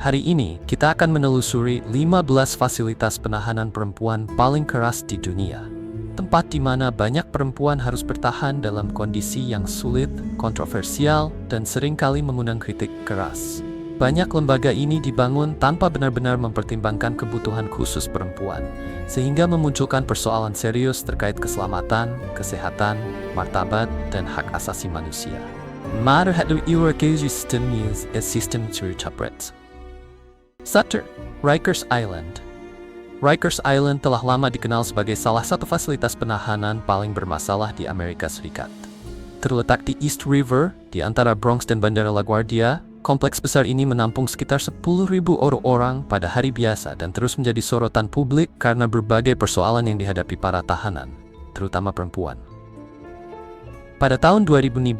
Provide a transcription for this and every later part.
Hari ini, kita akan menelusuri 15 fasilitas penahanan perempuan paling keras di dunia. Tempat di mana banyak perempuan harus bertahan dalam kondisi yang sulit, kontroversial, dan seringkali mengundang kritik keras. Banyak lembaga ini dibangun tanpa benar-benar mempertimbangkan kebutuhan khusus perempuan, sehingga memunculkan persoalan serius terkait keselamatan, kesehatan, martabat, dan hak asasi manusia. Mari kita sistem news sistem cerita. 1. Rikers Island. Rikers Island telah lama dikenal sebagai salah satu fasilitas penahanan paling bermasalah di Amerika Serikat. Terletak di East River, di antara Bronx dan Bandara LaGuardia, kompleks besar ini menampung sekitar 10.000 orang pada hari biasa dan terus menjadi sorotan publik karena berbagai persoalan yang dihadapi para tahanan, terutama perempuan. Pada tahun 2015,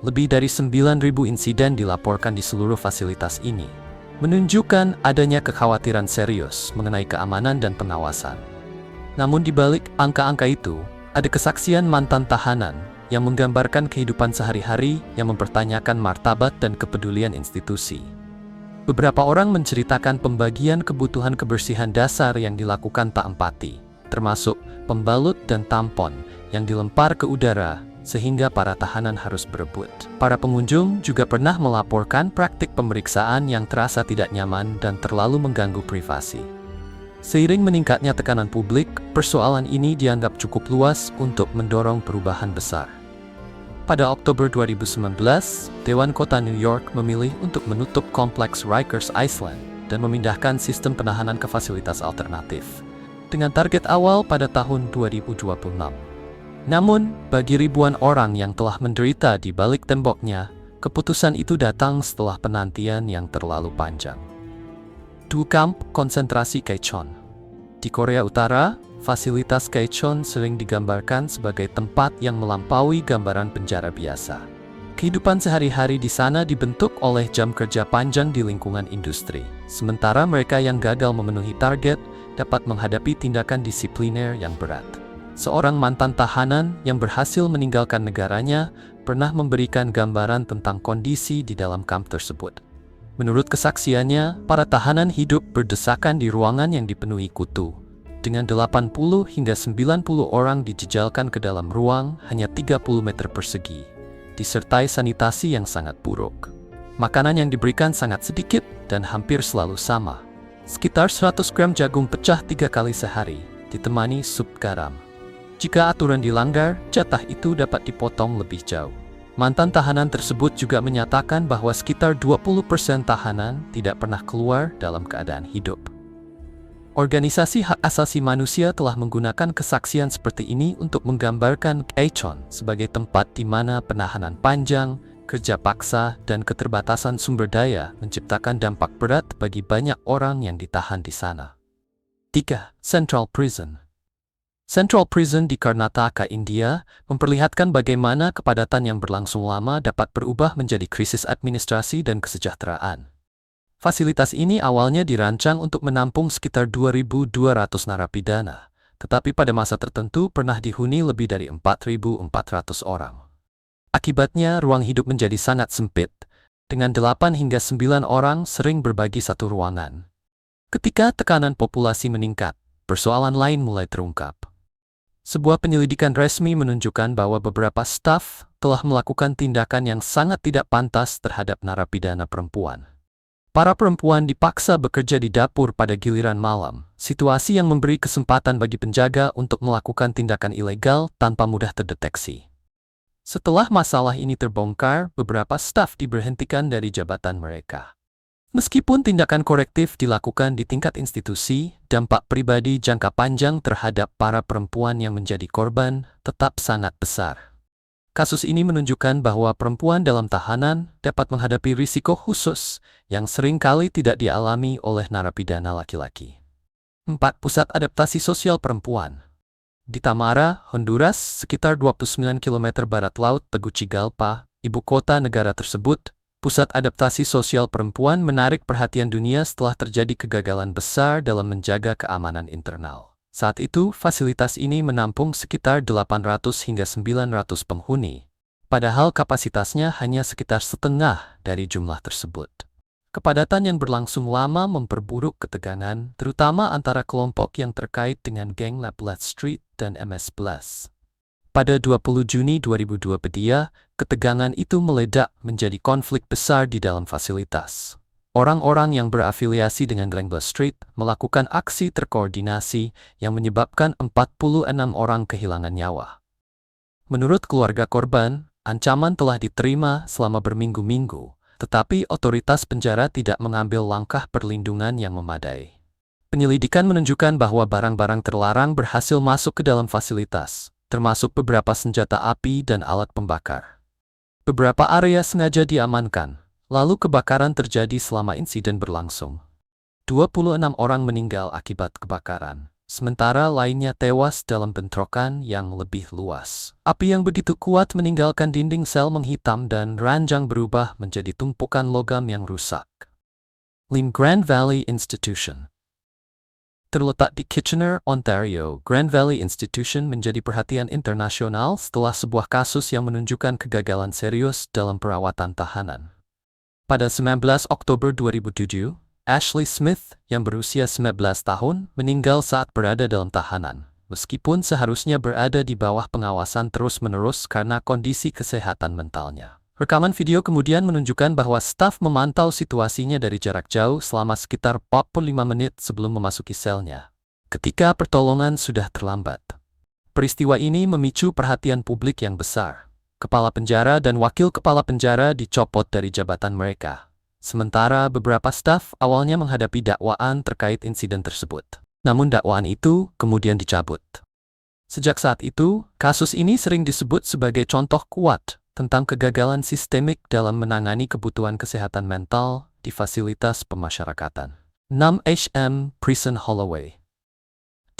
lebih dari 9.000 insiden dilaporkan di seluruh fasilitas ini, menunjukkan adanya kekhawatiran serius mengenai keamanan dan pengawasan. Namun di balik angka-angka itu, ada kesaksian mantan tahanan yang menggambarkan kehidupan sehari-hari yang mempertanyakan martabat dan kepedulian institusi. Beberapa orang menceritakan pembagian kebutuhan kebersihan dasar yang dilakukan tak empati, termasuk pembalut dan tampon yang dilempar ke udara sehingga para tahanan harus berebut. Para pengunjung juga pernah melaporkan praktik pemeriksaan yang terasa tidak nyaman dan terlalu mengganggu privasi. Seiring meningkatnya tekanan publik, persoalan ini dianggap cukup luas untuk mendorong perubahan besar. Pada Oktober 2019, Dewan Kota New York memilih untuk menutup kompleks Rikers Island dan memindahkan sistem penahanan ke fasilitas alternatif, dengan target awal pada tahun 2026. Namun, bagi ribuan orang yang telah menderita di balik temboknya, keputusan itu datang setelah penantian yang terlalu panjang. 2. Kamp konsentrasi Kaechon. Di Korea Utara, fasilitas Kaechon sering digambarkan sebagai tempat yang melampaui gambaran penjara biasa. Kehidupan sehari-hari di sana dibentuk oleh jam kerja panjang di lingkungan industri, sementara mereka yang gagal memenuhi target dapat menghadapi tindakan disipliner yang berat. Seorang mantan tahanan yang berhasil meninggalkan negaranya pernah memberikan gambaran tentang kondisi di dalam kamp tersebut. Menurut kesaksiannya, para tahanan hidup berdesakan di ruangan yang dipenuhi kutu, dengan 80 hingga 90 orang dijejalkan ke dalam ruang hanya 30 meter persegi, disertai sanitasi yang sangat buruk. Makanan yang diberikan sangat sedikit dan hampir selalu sama, sekitar 100 gram jagung pecah 3 kali sehari, ditemani sup garam. Jika aturan dilanggar, jatah itu dapat dipotong lebih jauh. Mantan tahanan tersebut juga menyatakan bahwa sekitar 20% tahanan tidak pernah keluar dalam keadaan hidup. Organisasi hak asasi manusia telah menggunakan kesaksian seperti ini untuk menggambarkan Kaechon sebagai tempat di mana penahanan panjang, kerja paksa, dan keterbatasan sumber daya menciptakan dampak berat bagi banyak orang yang ditahan di sana. 3. Central Prison. Central Prison di Karnataka, India, memperlihatkan bagaimana kepadatan yang berlangsung lama dapat berubah menjadi krisis administrasi dan kesejahteraan. Fasilitas ini awalnya dirancang untuk menampung sekitar 2.200 narapidana, tetapi pada masa tertentu pernah dihuni lebih dari 4.400 orang. Akibatnya, ruang hidup menjadi sangat sempit, dengan 8 hingga 9 orang sering berbagi satu ruangan. Ketika tekanan populasi meningkat, persoalan lain mulai terungkap. Sebuah penyelidikan resmi menunjukkan bahwa beberapa staf telah melakukan tindakan yang sangat tidak pantas terhadap narapidana perempuan. Para perempuan dipaksa bekerja di dapur pada giliran malam, situasi yang memberi kesempatan bagi penjaga untuk melakukan tindakan ilegal tanpa mudah terdeteksi. Setelah masalah ini terbongkar, beberapa staf diberhentikan dari jabatan mereka. Meskipun tindakan korektif dilakukan di tingkat institusi, dampak pribadi jangka panjang terhadap para perempuan yang menjadi korban tetap sangat besar. Kasus ini menunjukkan bahwa perempuan dalam tahanan dapat menghadapi risiko khusus yang seringkali tidak dialami oleh narapidana laki-laki. 4. Pusat Adaptasi Sosial Perempuan. Di Tamara, Honduras, sekitar 29 km barat laut Tegucigalpa, ibu kota negara tersebut, Pusat Adaptasi Sosial Perempuan menarik perhatian dunia setelah terjadi kegagalan besar dalam menjaga keamanan internal. Saat itu, fasilitas ini menampung sekitar 800 hingga 900 penghuni, padahal kapasitasnya hanya sekitar setengah dari jumlah tersebut. Kepadatan yang berlangsung lama memperburuk ketegangan, terutama antara kelompok yang terkait dengan geng Lablet Street dan MS-11. Pada 20 Juni 2022, ketegangan itu meledak menjadi konflik besar di dalam fasilitas. Orang-orang yang berafiliasi dengan Lablet Street melakukan aksi terkoordinasi yang menyebabkan 46 orang kehilangan nyawa. Menurut keluarga korban, ancaman telah diterima selama berminggu-minggu, tetapi otoritas penjara tidak mengambil langkah perlindungan yang memadai. Penyelidikan menunjukkan bahwa barang-barang terlarang berhasil masuk ke dalam fasilitas, termasuk beberapa senjata api dan alat pembakar. Beberapa area sengaja diamankan, lalu kebakaran terjadi selama insiden berlangsung. 26 orang meninggal akibat kebakaran, sementara lainnya tewas dalam bentrokan yang lebih luas. Api yang begitu kuat meninggalkan dinding sel menghitam dan ranjang berubah menjadi tumpukan logam yang rusak. Grand Valley Institution terletak di Kitchener, Ontario. Grand Valley Institution menjadi perhatian internasional setelah sebuah kasus yang menunjukkan kegagalan serius dalam perawatan tahanan. Pada 19 Oktober 2007, Ashley Smith yang berusia 19 tahun meninggal saat berada dalam tahanan, meskipun seharusnya berada di bawah pengawasan terus-menerus karena kondisi kesehatan mentalnya. Rekaman video kemudian menunjukkan bahwa staf memantau situasinya dari jarak jauh selama sekitar 45 menit sebelum memasuki selnya, ketika pertolongan sudah terlambat. Peristiwa ini memicu perhatian publik yang besar. Kepala penjara dan wakil kepala penjara dicopot dari jabatan mereka, sementara beberapa staf awalnya menghadapi dakwaan terkait insiden tersebut. Namun dakwaan itu kemudian dicabut. Sejak saat itu, kasus ini sering disebut sebagai contoh kuat tentang kegagalan sistemik dalam menangani kebutuhan kesehatan mental di fasilitas pemasyarakatan. 6 HM Prison Holloway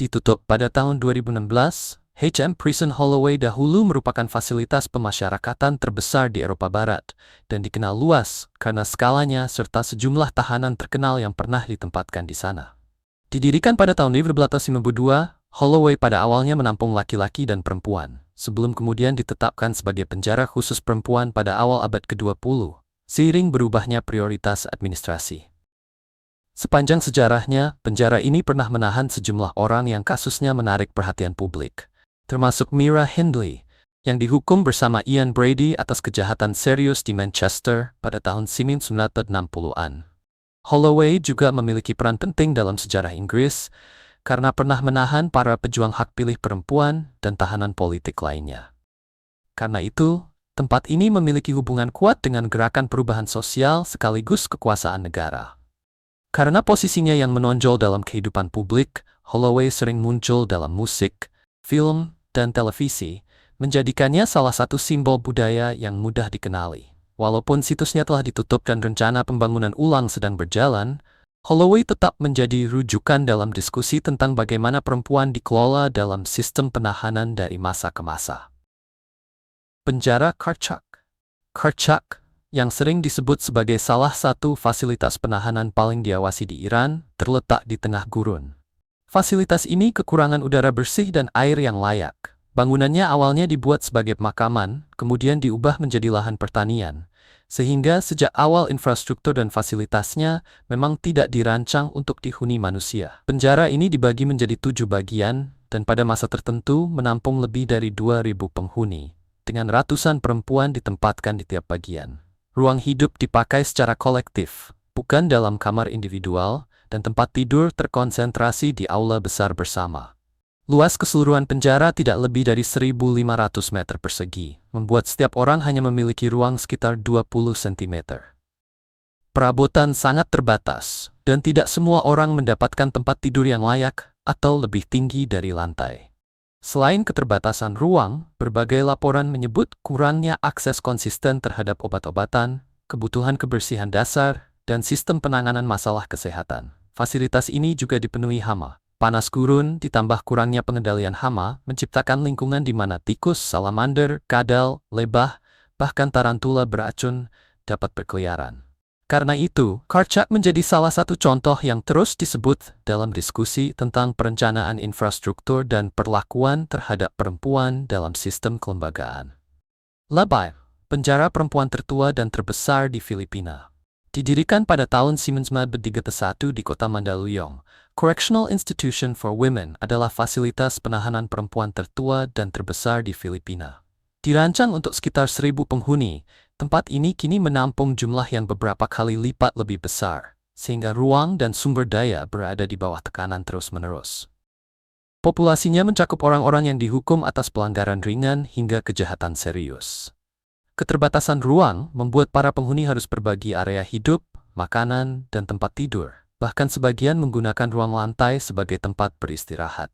ditutup pada tahun 2016. HM Prison Holloway dahulu merupakan fasilitas pemasyarakatan terbesar di Eropa Barat dan dikenal luas karena skalanya serta sejumlah tahanan terkenal yang pernah ditempatkan di sana. Didirikan pada tahun 1952, Holloway pada awalnya menampung laki-laki dan perempuan, sebelum kemudian ditetapkan sebagai penjara khusus perempuan pada awal abad ke-20, seiring berubahnya prioritas administrasi. Sepanjang sejarahnya, penjara ini pernah menahan sejumlah orang yang kasusnya menarik perhatian publik, termasuk Mira Hindley, yang dihukum bersama Ian Brady atas kejahatan serius di Manchester pada tahun 1960-an. Holloway juga memiliki peran penting dalam sejarah Inggris karena pernah menahan para pejuang hak pilih perempuan dan tahanan politik lainnya. Karena itu, tempat ini memiliki hubungan kuat dengan gerakan perubahan sosial sekaligus kekuasaan negara. Karena posisinya yang menonjol dalam kehidupan publik, Holloway sering muncul dalam musik, film, dan televisi, menjadikannya salah satu simbol budaya yang mudah dikenali. Walaupun situsnya telah ditutup dan rencana pembangunan ulang sedang berjalan, Holloway tetap menjadi rujukan dalam diskusi tentang bagaimana perempuan dikelola dalam sistem penahanan dari masa ke masa. Penjara Kerchak, yang sering disebut sebagai salah satu fasilitas penahanan paling diawasi di Iran, terletak di tengah gurun. Fasilitas ini kekurangan udara bersih dan air yang layak. Bangunannya awalnya dibuat sebagai pemakaman, kemudian diubah menjadi lahan pertanian, sehingga sejak awal infrastruktur dan fasilitasnya memang tidak dirancang untuk dihuni manusia. Penjara ini dibagi menjadi 7 bagian, dan pada masa tertentu menampung lebih dari 2.000 penghuni, dengan ratusan perempuan ditempatkan di tiap bagian. Ruang hidup dipakai secara kolektif, bukan dalam kamar individual, dan tempat tidur terkonsentrasi di aula besar bersama. Luas keseluruhan penjara tidak lebih dari 1.500 meter persegi, membuat setiap orang hanya memiliki ruang sekitar 20 cm. Perabotan sangat terbatas, dan tidak semua orang mendapatkan tempat tidur yang layak atau lebih tinggi dari lantai. Selain keterbatasan ruang, berbagai laporan menyebut kurangnya akses konsisten terhadap obat-obatan, kebutuhan kebersihan dasar, dan sistem penanganan masalah kesehatan. Fasilitas ini juga dipenuhi hama. Panas gurun ditambah kurangnya pengendalian hama menciptakan lingkungan di mana tikus, salamander, kadal, lebah, bahkan tarantula beracun dapat berkeliaran. Karena itu, Kerchak menjadi salah satu contoh yang terus disebut dalam diskusi tentang perencanaan infrastruktur dan perlakuan terhadap perempuan dalam sistem kelembagaan. Labay, penjara perempuan tertua dan terbesar di Filipina. Didirikan pada tahun 1931 di kota Mandaluyong, Correctional Institution for Women adalah fasilitas penahanan perempuan tertua dan terbesar di Filipina. Dirancang untuk sekitar 1.000 penghuni, tempat ini kini menampung jumlah yang beberapa kali lipat lebih besar, sehingga ruang dan sumber daya berada di bawah tekanan terus-menerus. Populasinya mencakup orang-orang yang dihukum atas pelanggaran ringan hingga kejahatan serius. Keterbatasan ruang membuat para penghuni harus berbagi area hidup, makanan, dan tempat tidur. Bahkan sebagian menggunakan ruang lantai sebagai tempat beristirahat.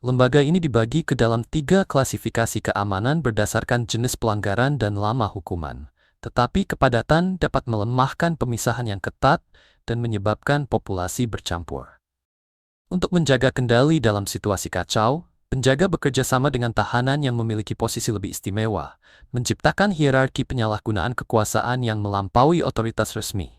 Lembaga ini dibagi ke dalam 3 klasifikasi keamanan berdasarkan jenis pelanggaran dan lama hukuman. Tetapi kepadatan dapat melemahkan pemisahan yang ketat dan menyebabkan populasi bercampur. Untuk menjaga kendali dalam situasi kacau, penjaga bekerja sama dengan tahanan yang memiliki posisi lebih istimewa, menciptakan hierarki penyalahgunaan kekuasaan yang melampaui otoritas resmi.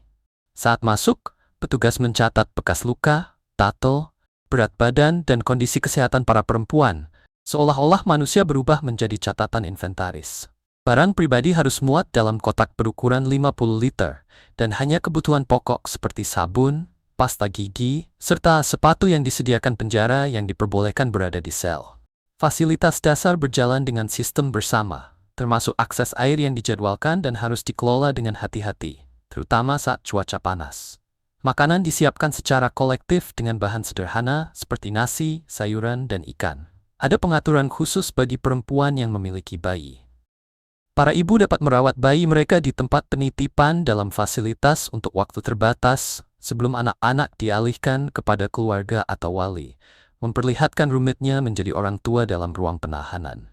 Saat masuk, petugas mencatat bekas luka, tato, berat badan, dan kondisi kesehatan para perempuan, seolah-olah manusia berubah menjadi catatan inventaris. Barang pribadi harus muat dalam kotak berukuran 50 liter, dan hanya kebutuhan pokok seperti sabun, pasta gigi, serta sepatu yang disediakan penjara yang diperbolehkan berada di sel. Fasilitas dasar berjalan dengan sistem bersama, termasuk akses air yang dijadwalkan dan harus dikelola dengan hati-hati, terutama saat cuaca panas. Makanan disiapkan secara kolektif dengan bahan sederhana seperti nasi, sayuran, dan ikan. Ada pengaturan khusus bagi perempuan yang memiliki bayi. Para ibu dapat merawat bayi mereka di tempat penitipan dalam fasilitas untuk waktu terbatas, sebelum anak-anak dialihkan kepada keluarga atau wali, memperlihatkan rumitnya menjadi orang tua dalam ruang penahanan.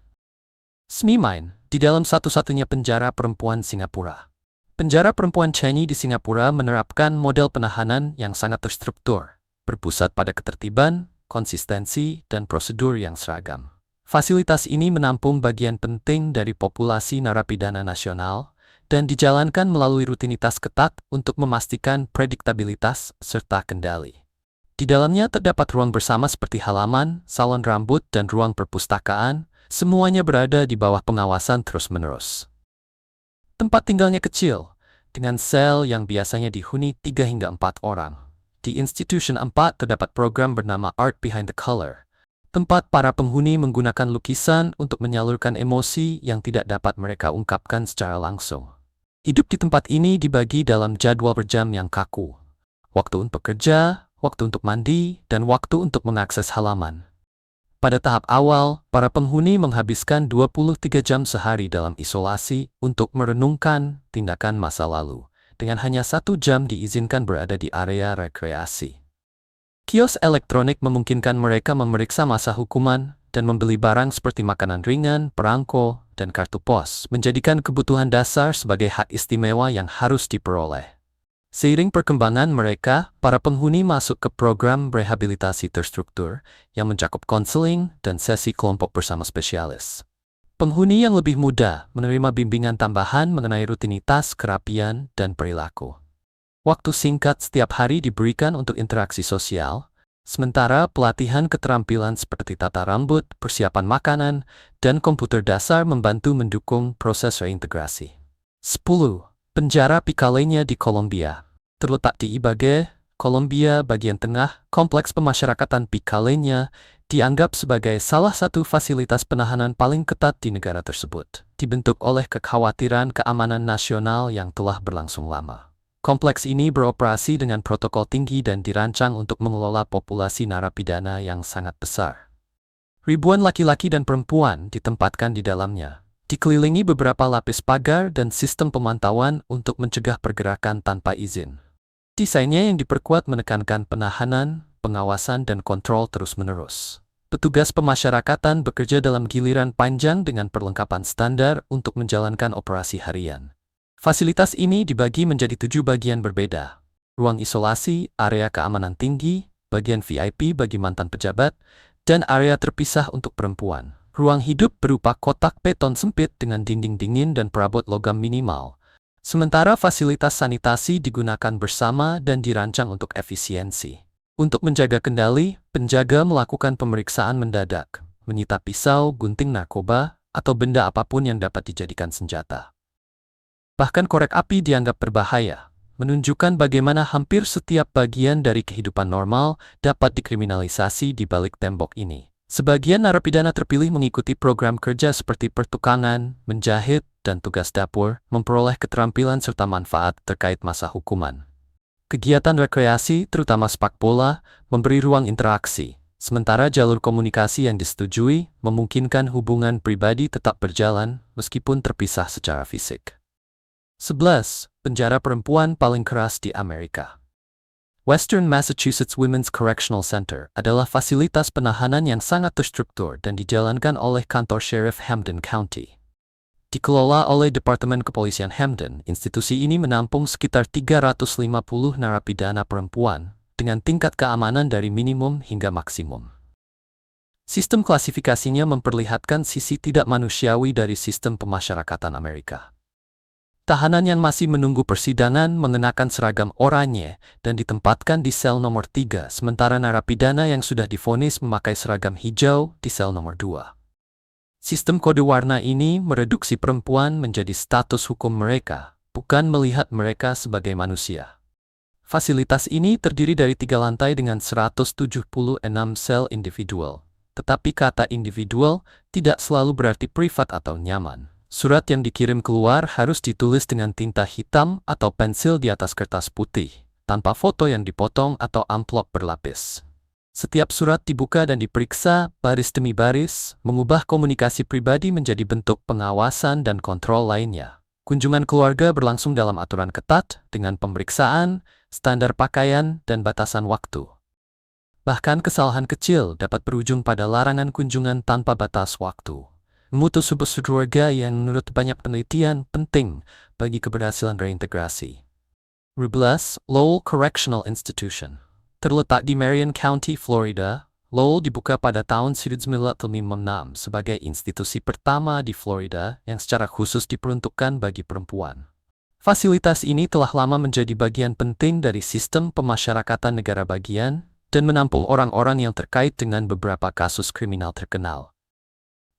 Smimain, di dalam satu-satunya penjara perempuan Singapura. Penjara perempuan Changi di Singapura menerapkan model penahanan yang sangat terstruktur, berpusat pada ketertiban, konsistensi, dan prosedur yang seragam. Fasilitas ini menampung bagian penting dari populasi narapidana nasional, dan dijalankan melalui rutinitas ketat untuk memastikan prediktabilitas serta kendali. Di dalamnya terdapat ruang bersama seperti halaman, salon rambut, dan ruang perpustakaan, semuanya berada di bawah pengawasan terus-menerus. Tempat tinggalnya kecil, dengan sel yang biasanya dihuni 3 hingga 4 orang. Di Institution 4 terdapat program bernama Art Behind the Color, tempat para penghuni menggunakan lukisan untuk menyalurkan emosi yang tidak dapat mereka ungkapkan secara langsung. Hidup di tempat ini dibagi dalam jadwal berjam yang kaku. Waktu untuk bekerja, waktu untuk mandi, dan waktu untuk mengakses halaman. Pada tahap awal, para penghuni menghabiskan 23 jam sehari dalam isolasi untuk merenungkan tindakan masa lalu, dengan hanya 1 jam diizinkan berada di area rekreasi. Kios elektronik memungkinkan mereka memeriksa masa hukuman dan membeli barang seperti makanan ringan, perangko, dan kartu pos, menjadikan kebutuhan dasar sebagai hak istimewa yang harus diperoleh. Seiring perkembangan mereka, para penghuni masuk ke program rehabilitasi terstruktur yang mencakup konseling dan sesi kelompok bersama spesialis. Penghuni yang lebih muda menerima bimbingan tambahan mengenai rutinitas, kerapian, dan perilaku. Waktu singkat setiap hari diberikan untuk interaksi sosial, sementara pelatihan keterampilan seperti tata rambut, persiapan makanan, dan komputer dasar membantu mendukung proses reintegrasi. 10. Penjara Picaleña di Kolombia. Terletak di Ibagué, Kolombia bagian tengah, kompleks pemasyarakatan Picaleña dianggap sebagai salah satu fasilitas penahanan paling ketat di negara tersebut, dibentuk oleh kekhawatiran keamanan nasional yang telah berlangsung lama. Kompleks ini beroperasi dengan protokol tinggi dan dirancang untuk mengelola populasi narapidana yang sangat besar. Ribuan laki-laki dan perempuan ditempatkan di dalamnya, dikelilingi beberapa lapis pagar dan sistem pemantauan untuk mencegah pergerakan tanpa izin. Desainnya yang diperkuat menekankan penahanan, pengawasan, dan kontrol terus-menerus. Petugas pemasyarakatan bekerja dalam giliran panjang dengan perlengkapan standar untuk menjalankan operasi harian. Fasilitas ini dibagi menjadi 7 bagian berbeda. Ruang isolasi, area keamanan tinggi, bagian VIP bagi mantan pejabat, dan area terpisah untuk perempuan. Ruang hidup berupa kotak beton sempit dengan dinding dingin dan perabot logam minimal. Sementara fasilitas sanitasi digunakan bersama dan dirancang untuk efisiensi. Untuk menjaga kendali, penjaga melakukan pemeriksaan mendadak, menyita pisau, gunting narkoba, atau benda apapun yang dapat dijadikan senjata. Bahkan korek api dianggap berbahaya, menunjukkan bagaimana hampir setiap bagian dari kehidupan normal dapat dikriminalisasi di balik tembok ini. Sebagian narapidana terpilih mengikuti program kerja seperti pertukangan, menjahit, dan tugas dapur, memperoleh keterampilan serta manfaat terkait masa hukuman. Kegiatan rekreasi, terutama sepak bola, memberi ruang interaksi, sementara jalur komunikasi yang disetujui memungkinkan hubungan pribadi tetap berjalan meskipun terpisah secara fisik. 11. Penjara perempuan paling keras di Amerika. Western Massachusetts Women's Correctional Center adalah fasilitas penahanan yang sangat terstruktur dan dijalankan oleh kantor Sheriff Hampden County. Dikelola oleh Departemen Kepolisian Hampden, institusi ini menampung sekitar 350 narapidana perempuan dengan tingkat keamanan dari minimum hingga maksimum. Sistem klasifikasinya memperlihatkan sisi tidak manusiawi dari sistem pemasyarakatan Amerika. Tahanan yang masih menunggu persidangan mengenakan seragam oranye dan ditempatkan di sel nomor 3, sementara narapidana yang sudah divonis memakai seragam hijau di sel nomor 2. Sistem kode warna ini mereduksi perempuan menjadi status hukum mereka, bukan melihat mereka sebagai manusia. Fasilitas ini terdiri dari 3 lantai dengan 176 sel individual, tetapi kata individual tidak selalu berarti privat atau nyaman. Surat yang dikirim keluar harus ditulis dengan tinta hitam atau pensil di atas kertas putih, tanpa foto yang dipotong atau amplop berlapis. Setiap surat dibuka dan diperiksa baris demi baris, mengubah komunikasi pribadi menjadi bentuk pengawasan dan kontrol lainnya. Kunjungan keluarga berlangsung dalam aturan ketat dengan pemeriksaan, standar pakaian, dan batasan waktu. Bahkan kesalahan kecil dapat berujung pada larangan kunjungan tanpa batas waktu. Mutu sebuah keluarga yang menurut banyak penelitian penting bagi keberhasilan reintegrasi. 12. Lowell Correctional Institution. Terletak di Marion County, Florida, Lowell dibuka pada tahun 1956 sebagai institusi pertama di Florida yang secara khusus diperuntukkan bagi perempuan. Fasilitas ini telah lama menjadi bagian penting dari sistem pemasyarakatan negara bagian dan menampung orang-orang yang terkait dengan beberapa kasus kriminal terkenal.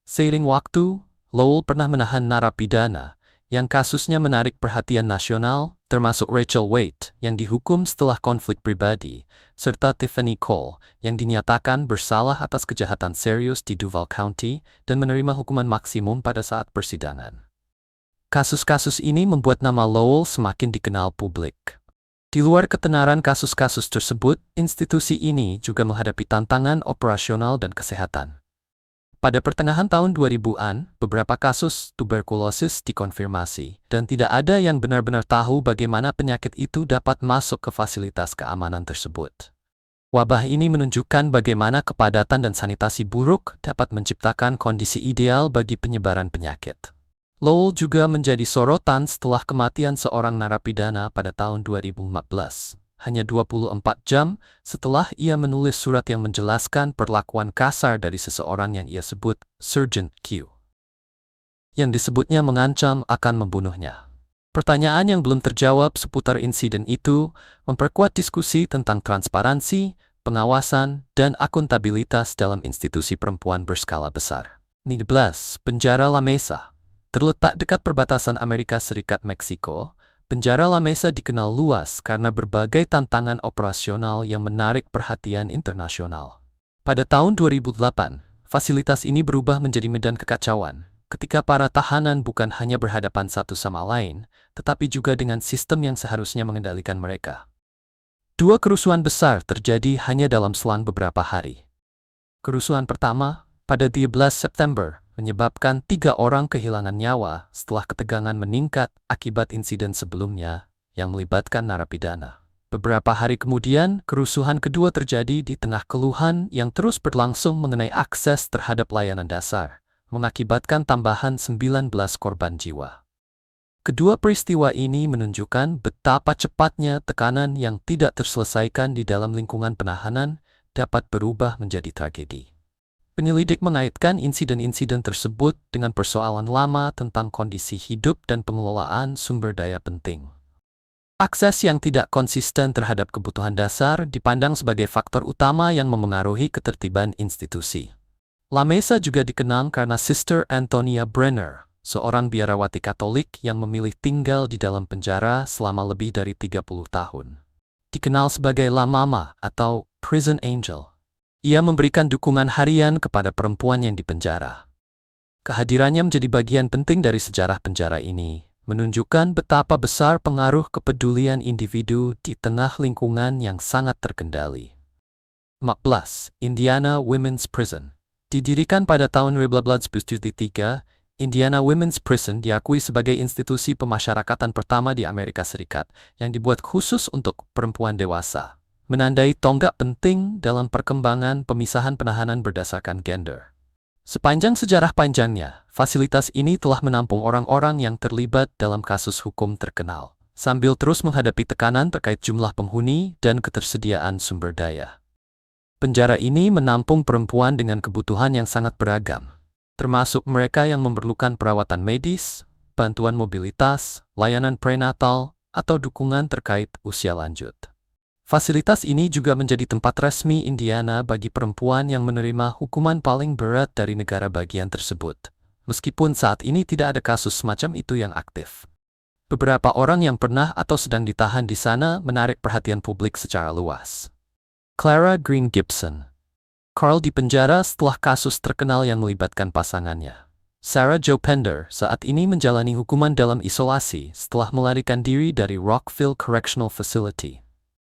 Seiring waktu, Lowell pernah menahan narapidana yang kasusnya menarik perhatian nasional, termasuk Rachel Wade yang dihukum setelah konflik pribadi, serta Tiffany Cole yang dinyatakan bersalah atas kejahatan serius di Duval County dan menerima hukuman maksimum pada saat persidangan. Kasus-kasus ini membuat nama Lowell semakin dikenal publik. Di luar ketenaran kasus-kasus tersebut, institusi ini juga menghadapi tantangan operasional dan kesehatan. Pada pertengahan tahun 2000-an, beberapa kasus tuberkulosis dikonfirmasi, dan tidak ada yang benar-benar tahu bagaimana penyakit itu dapat masuk ke fasilitas keamanan tersebut. Wabah ini menunjukkan bagaimana kepadatan dan sanitasi buruk dapat menciptakan kondisi ideal bagi penyebaran penyakit. Lowell juga menjadi sorotan setelah kematian seorang narapidana pada tahun 2014. Hanya 24 jam setelah ia menulis surat yang menjelaskan perlakuan kasar dari seseorang yang ia sebut Sergeant Q. Yang disebutnya mengancam akan membunuhnya. Pertanyaan yang belum terjawab seputar insiden itu memperkuat diskusi tentang transparansi, pengawasan, dan akuntabilitas dalam institusi perempuan berskala besar. 12. Penjara La Mesa. Terletak dekat perbatasan Amerika Serikat-Meksiko, Penjara La Mesa dikenal luas karena berbagai tantangan operasional yang menarik perhatian internasional. Pada tahun 2008, fasilitas ini berubah menjadi medan kekacauan, ketika para tahanan bukan hanya berhadapan satu sama lain, tetapi juga dengan sistem yang seharusnya mengendalikan mereka. 2 kerusuhan besar terjadi hanya dalam selang beberapa hari. Kerusuhan pertama, pada 13 September, menyebabkan 3 orang kehilangan nyawa setelah ketegangan meningkat akibat insiden sebelumnya yang melibatkan narapidana. Beberapa hari kemudian, kerusuhan kedua terjadi di tengah keluhan yang terus berlangsung mengenai akses terhadap layanan dasar, mengakibatkan tambahan 19 korban jiwa. Kedua peristiwa ini menunjukkan betapa cepatnya tekanan yang tidak terselesaikan di dalam lingkungan penahanan dapat berubah menjadi tragedi. Penyelidik mengaitkan insiden-insiden tersebut dengan persoalan lama tentang kondisi hidup dan pengelolaan sumber daya penting. Akses yang tidak konsisten terhadap kebutuhan dasar dipandang sebagai faktor utama yang memengaruhi ketertiban institusi. La Mesa juga dikenang karena Sister Antonia Brenner, seorang biarawati Katolik yang memilih tinggal di dalam penjara selama lebih dari 30 tahun. Dikenal sebagai La Mama atau Prison Angel. Ia memberikan dukungan harian kepada perempuan yang dipenjara. Kehadirannya menjadi bagian penting dari sejarah penjara ini, menunjukkan betapa besar pengaruh kepedulian individu di tengah lingkungan yang sangat terkendali. 14. Indiana Women's Prison. Didirikan pada tahun 1973, Indiana Women's Prison diakui sebagai institusi pemasyarakatan pertama di Amerika Serikat yang dibuat khusus untuk perempuan dewasa, menandai tonggak penting dalam perkembangan pemisahan penahanan berdasarkan gender. Sepanjang sejarah panjangnya, fasilitas ini telah menampung orang-orang yang terlibat dalam kasus hukum terkenal, sambil terus menghadapi tekanan terkait jumlah penghuni dan ketersediaan sumber daya. Penjara ini menampung perempuan dengan kebutuhan yang sangat beragam, termasuk mereka yang memerlukan perawatan medis, bantuan mobilitas, layanan prenatal, atau dukungan terkait usia lanjut. Fasilitas ini juga menjadi tempat resmi Indiana bagi perempuan yang menerima hukuman paling berat dari negara bagian tersebut, meskipun saat ini tidak ada kasus semacam itu yang aktif. Beberapa orang yang pernah atau sedang ditahan di sana menarik perhatian publik secara luas. Clara Green Gibson. Carl dipenjara setelah kasus terkenal yang melibatkan pasangannya. Sarah Jo Pender saat ini menjalani hukuman dalam isolasi setelah melarikan diri dari Rockville Correctional Facility.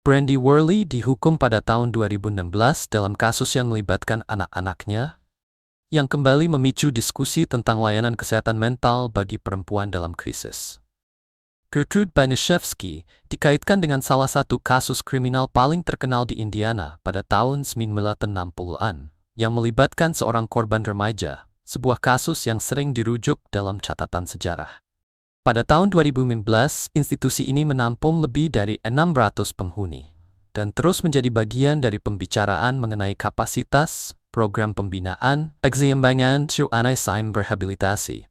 Brandy Worley dihukum pada tahun 2016 dalam kasus yang melibatkan anak-anaknya, yang kembali memicu diskusi tentang layanan kesehatan mental bagi perempuan dalam krisis. Gertrude Banishevsky dikaitkan dengan salah satu kasus kriminal paling terkenal di Indiana pada tahun 1960-an, yang melibatkan seorang korban remaja, sebuah kasus yang sering dirujuk dalam catatan sejarah. Pada tahun 2015, institusi ini menampung lebih dari 600 penghuni, dan terus menjadi bagian dari pembicaraan mengenai kapasitas, program pembinaan, keseimbangan anai-saim berhabilitasi.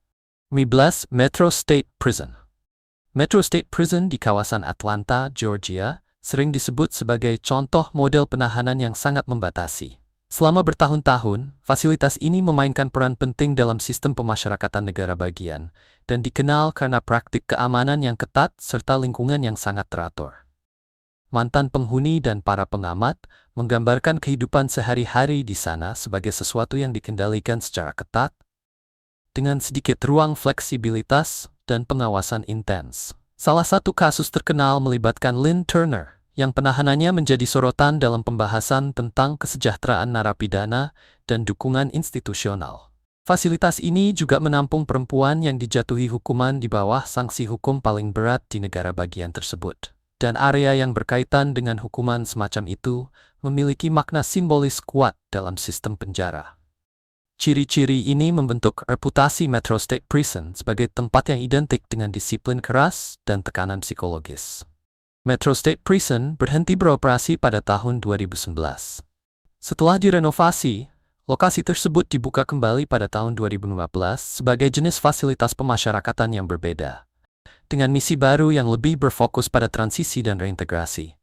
15. Metro State Prison. Metro State Prison di kawasan Atlanta, Georgia, sering disebut sebagai contoh model penahanan yang sangat membatasi. Selama bertahun-tahun, fasilitas ini memainkan peran penting dalam sistem pemasyarakatan negara bagian, dan dikenal karena praktik keamanan yang ketat serta lingkungan yang sangat teratur. Mantan penghuni dan para pengamat menggambarkan kehidupan sehari-hari di sana sebagai sesuatu yang dikendalikan secara ketat, dengan sedikit ruang fleksibilitas dan pengawasan intens. Salah satu kasus terkenal melibatkan Lynn Turner, yang penahanannya menjadi sorotan dalam pembahasan tentang kesejahteraan narapidana dan dukungan institusional. Fasilitas ini juga menampung perempuan yang dijatuhi hukuman di bawah sanksi hukum paling berat di negara bagian tersebut. Dan area yang berkaitan dengan hukuman semacam itu memiliki makna simbolis kuat dalam sistem penjara. Ciri-ciri ini membentuk reputasi Metro State Prison sebagai tempat yang identik dengan disiplin keras dan tekanan psikologis. Metro State Prison berhenti beroperasi pada tahun 2011. Setelah direnovasi, lokasi tersebut dibuka kembali pada tahun 2015 sebagai jenis fasilitas pemasyarakatan yang berbeda, dengan misi baru yang lebih berfokus pada transisi dan reintegrasi.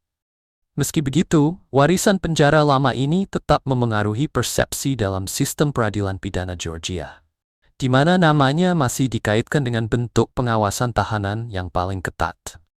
Meski begitu, warisan penjara lama ini tetap memengaruhi persepsi dalam sistem peradilan pidana Georgia, di mana namanya masih dikaitkan dengan bentuk pengawasan tahanan yang paling ketat.